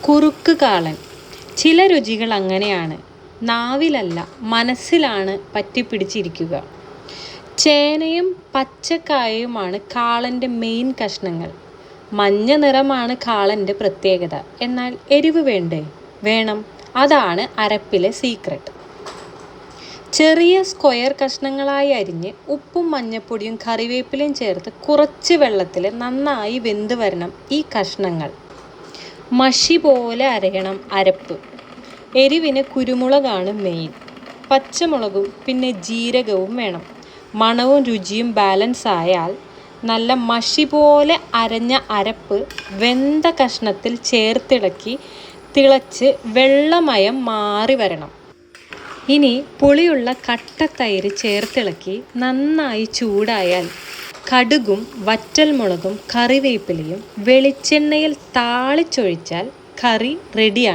കുറുക്ക് കാളൻ. ചില രുചികൾ അങ്ങനെയാണ്, നാവിലല്ല മനസ്സിലാണ് പറ്റിപ്പിടിച്ചിരിക്കുക. ചേനയും പച്ചക്കായയുമാണ് കാളൻ്റെ മെയിൻ കഷ്ണങ്ങൾ. മഞ്ഞ നിറമാണ് കാളൻ്റെ പ്രത്യേകത. എന്നാൽ എരിവ് വേണ്ടേ? വേണം. അതാണ് അരപ്പിലെ സീക്രട്ട്. ചെറിയ സ്ക്വയർ കഷ്ണങ്ങളായി അരിഞ്ഞ് ഉപ്പും മഞ്ഞപ്പൊടിയും കറിവേപ്പിലയും ചേർത്ത് കുറച്ച് വെള്ളത്തിൽ നന്നായി വെന്ത് വരണം ഈ കഷ്ണങ്ങൾ. മഷി പോലെ അരയണം അരപ്പ്. എരിവിന് കുരുമുളകാണ് മെയിൻ. പച്ചമുളകും പിന്നെ ജീരകവും വേണം. മണവും രുചിയും ബാലൻസ് ആയാൽ നല്ല മഷി പോലെ അരഞ്ഞ അരപ്പ് വെന്ത കഷ്ണത്തിൽ ചേർത്തിളക്കി തിളച്ച് വെള്ളമയം മാറി വരണം. ഇനി പുളിയുള്ള കട്ടത്തൈര് ചേർത്തിളക്കി നന്നായി ചൂടായാൽ കടുകും വറ്റൽമുളകും കറിവേപ്പിലയും വെളിച്ചെണ്ണയിൽ താളിച്ചൊഴിച്ചാൽ കറി റെഡിയാണ്.